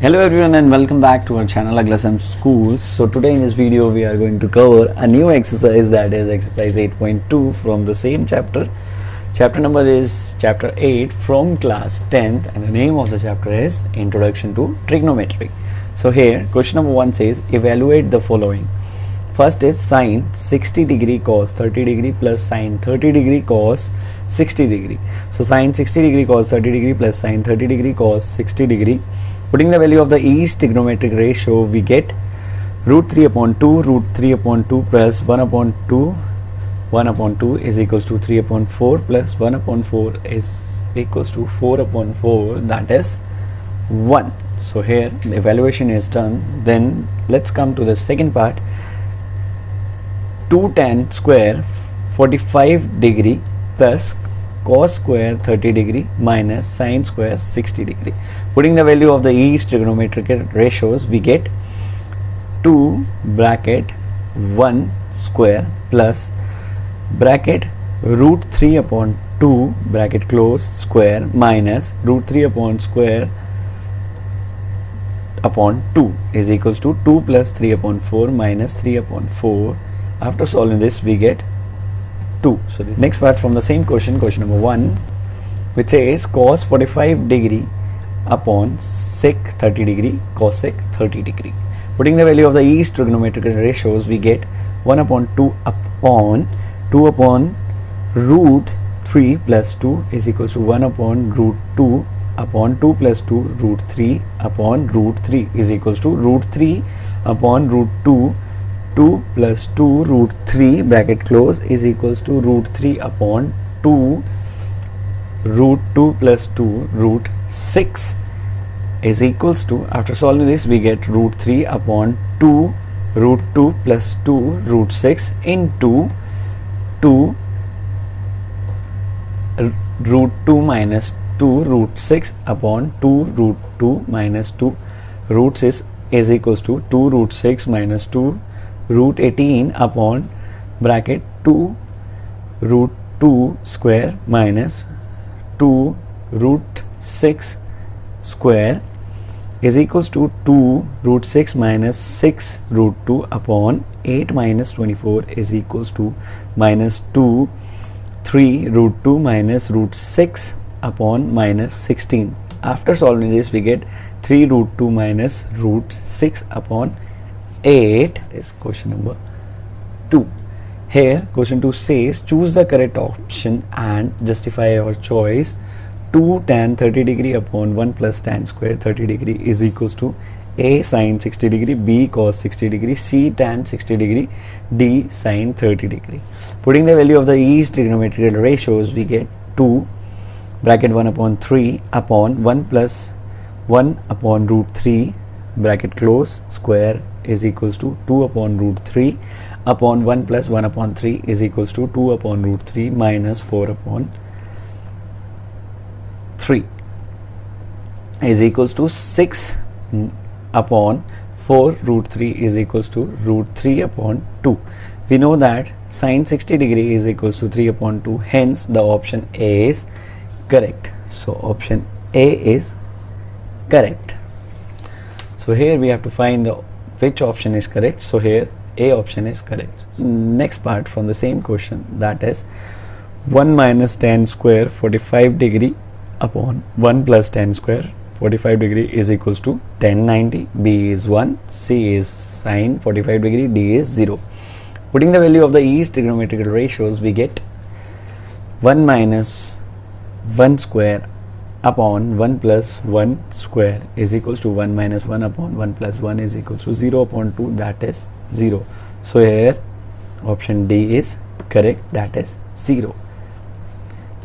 Hello everyone and welcome back to our channel Aglasam Schools. So today in this video we are going to cover a new exercise, that is exercise 8.2 from the same chapter. Chapter number is chapter 8 from class 10th and the name of the chapter is Introduction to Trigonometry. So here question number 1 says evaluate the following. First is sine 60 degree cos 30 degree plus sine 30 degree cos 60 degree. So sine 60 degree cos 30 degree plus sine 30 degree cos 60 degree. Putting the value of the each trigonometric ratio, we get root 3 upon 2, root 3 upon 2 plus 1 upon 2. 1 upon 2 is equals to 3 upon 4 plus 1 upon 4 is equals to 4 upon 4, that is 1. So here the evaluation is done. Then let's come to the second part. 2 tan square 45 degree plus cos square 30 degree minus sine square 60 degree. Putting the value of the each trigonometric ratios, we get 2 bracket 1 square plus bracket root 3 upon 2 bracket close square minus root 3 upon square upon 2 is equals to 2 plus 3 upon 4 minus 3 upon 4. After solving this, we get 2. So the next part from the same question number 1, which says cos 45 degree upon sec 30 degree cosec 30 degree. Putting the value of the each trigonometric ratios, we get 1 upon 2 upon root 3 plus 2 is equals to 1 upon root 2 upon 2 plus 2 root 3 upon root 3 is equals to root 3 upon root 2 2 plus 2 root 3 bracket close is equals to root 3 upon 2 root 2 plus 2 root 6 is equals to, after solving this, we get root 3 upon 2 root 2 plus 2 root 6 into 2 root 2 minus 2 root 6 upon 2 root 2 minus 2 root 6 is equals to 2 root 6 minus 2 root 18 upon bracket 2 root 2 square minus 2 root 6 square is equals to 2 root 6 minus 6 root 2 upon 8 minus 24 is equals to minus 2 3 root 2 minus root 6 upon minus 16. After solving this, we get 3 root 2 minus root 6 upon 8 is question number 2. Here question 2 says choose the correct option and justify your choice. 2 tan 30 degree upon 1 plus tan square 30 degree is equals to A sin 60 degree, B cos 60 degree, C tan 60 degree, D sin 30 degree. Putting the value of the each trigonometric ratios, we get 2 bracket 1 upon 3 upon 1 plus 1 upon root 3 bracket close square is equals to 2 upon root 3 upon 1 plus 1 upon 3 is equals to 2 upon root 3 minus 4 upon 3 is equals to 6 upon 4 root 3 is equals to root 3 upon 2. We know that sine 60 degree is equals to 3 upon 2, hence the option A is correct. So option A is correct. So here we have to find which option is correct. So here A option is correct. Next part from the same question, that is 1 minus tan square 45 degree upon 1 plus tan square 45 degree is equals to tan 90. B is 1, C is sine 45 degree, D is 0. Putting the value of the each trigonometric ratios, we get 1 minus 1 square upon 1 plus 1 square is equals to 1 minus 1 upon 1 plus 1 is equals to 0 upon 2, that is 0. So here option D is correct, that is 0.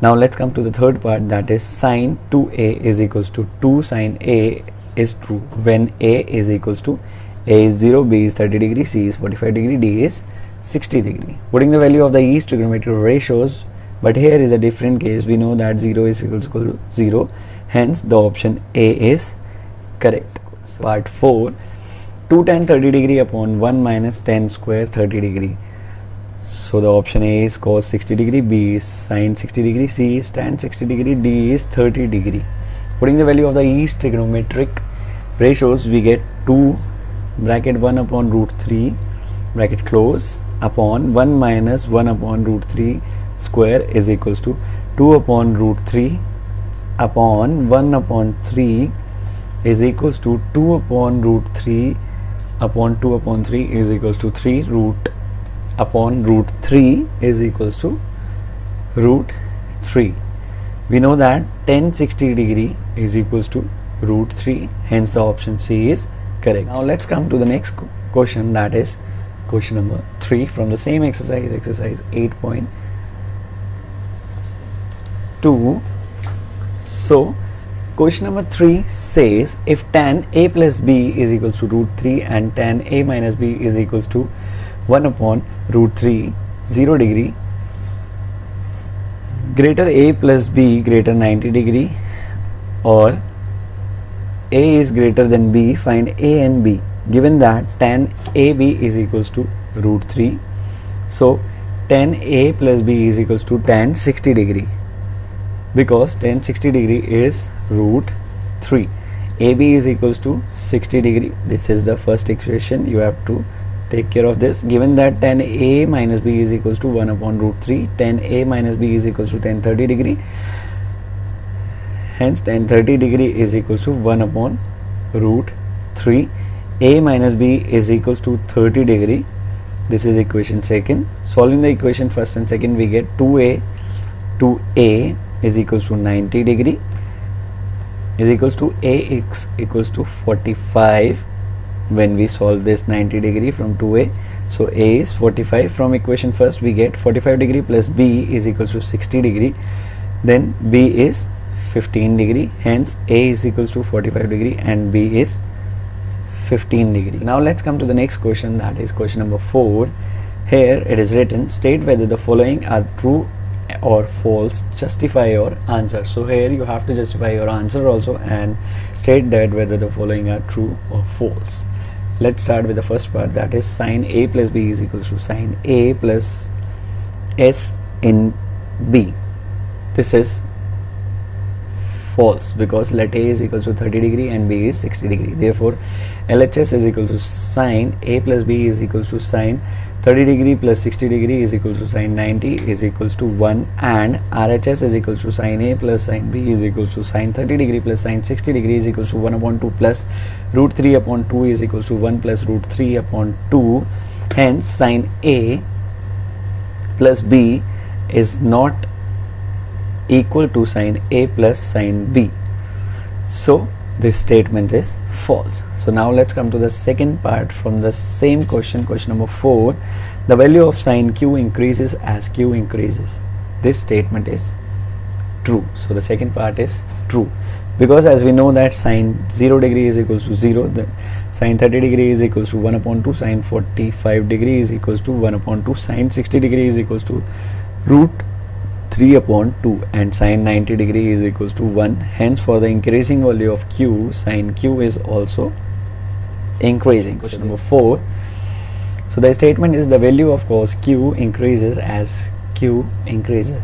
Now let's come to the third part, that is sine 2A is equals to 2 sine A is true when A is equals to A is 0, B is 30 degree, C is 45 degree, D is 60 degree. Putting the value of the each trigonometric ratios, but here is a different case. We know that 0 is equals to 0, hence the option A is correct. So part 4, 2 tan 30 degree upon 1 minus tan square 30 degree. So the option A is cos 60 degree, B is sin 60 degree, C is tan 60 degree, D is 30 degree. Putting the value of the each trigonometric ratios, we get 2 bracket 1 upon root 3 bracket close upon 1 minus 1 upon root 3 square is equals to 2 upon root 3 upon 1 upon 3 is equals to 2 upon root 3 upon 2 upon 3 is equals to 3 root upon root 3 is equals to root 3. We know that tan 60 degree is equals to root 3, hence the option C is correct. Now let's come to the next question, that is question number 3 from the same exercise, exercise 8.2. So question number 3 says if tan A plus B is equals to root 3 and tan A minus B is equals to 1 upon root 3, 0 degree, greater A plus B greater 90 degree, or A is greater than B, find A and B. Given that tan AB is equals to root 3, so tan A plus B is equals to tan 60 degree, because tan 60 degree is root 3. AB is equals to 60 degree. This is the first equation. You have to take care of this. Given that tan A minus B is equals to 1 upon root 3, tan A minus B is equals to tan 30 degree. Hence tan 30 degree is equals to 1 upon root 3. A minus B is equals to 30 degree. This is equation second. Solving the equation first and second, we get 2A is equals to 90 degree is equals to AX equals to 45 when we solve this 90 degree from 2A. So A is 45. From equation first we get 45 degree plus B is equals to 60 degree. Then B is 15 degree. Hence A is equals to 45 degree and B is 15 degree. So now let's come to the next question, that is question number 4. Here it is written, state whether the following are true or false, justify your answer. So here you have to justify your answer also and state that whether the following are true or false. Let's start with the first part, that is sin A plus B is equals to sin A plus S in B. This is false because let A is equals to 30 degree and B is 60 degree. Therefore LHS is equals to sin A plus B is equals to sin 30 degree plus 60 degree is equals to sin 90 is equals to 1, and RHS is equals to sin A plus sin B is equals to sin 30 degree plus sin 60 degree is equals to 1 upon 2 plus root 3 upon 2 is equals to 1 plus root 3 upon 2. Hence sin A plus B is not equal to sin A plus sin B. So this statement is false. So now let's come to the second part from the same question, question number 4. The value of sin Q increases as Q increases. This statement is true. So the second part is true, because as we know that sin 0 degree is equals to 0, then sin 30 degree is equals to 1 upon 2, sin 45 degree is equals to 1 upon 2, sin 60 degree is equals to root 3 upon 2, and sin 90 degree is equals to 1. Hence for the increasing value of Q, sin Q is also increasing. Question number 4. So the statement is the value of cos Q increases as Q increases.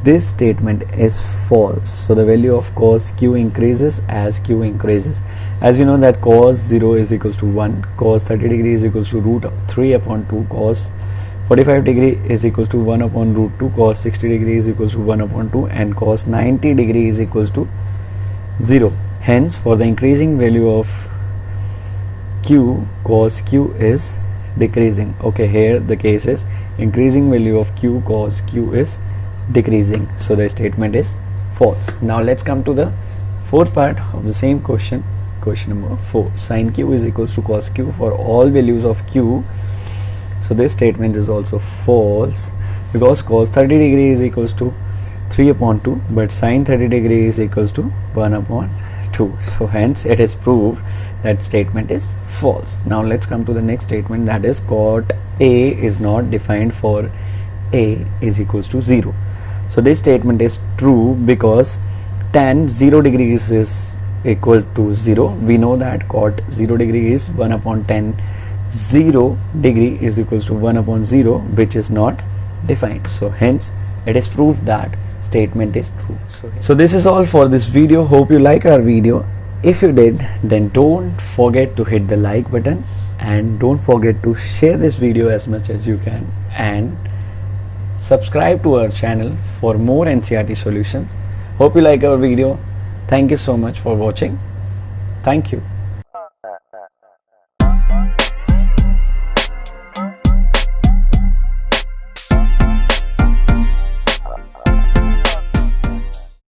This statement is false. So the value of cos Q increases as Q increases. As we know that cos 0 is equals to 1, cos 30 degree is equals to root 3 upon 2, cos 45 degree is equals to 1 upon root 2, cos 60 degree is equals to 1 upon 2, and cos 90 degree is equals to 0. Hence for the increasing value of Q, cos Q is decreasing. Okay, here the case is increasing value of Q, cos Q is decreasing. So the statement is false. Now let's come to the fourth part of the same question, question number 4. Sin Q is equals to cos Q for all values of Q. So this statement is also false, because cos 30 degree is equals to 3 upon 2, but sin 30 degree is equals to 1 upon 2. So hence it is proved that statement is false. Now let's come to the next statement, that is cot A is not defined for A is equals to 0. So this statement is true because tan 0 degrees is equal to 0. We know that cot 0 degree is 1 upon tan 0 degree is equals to 1 upon 0, which is not defined. So hence it is proved that statement is true. So this is all for this video. Hope you like our video. If you did, then don't forget to hit the like button and don't forget to share this video as much as you can, and subscribe to our channel for more NCERT solutions. Hope you like our video. Thank you so much for watching. Thank you.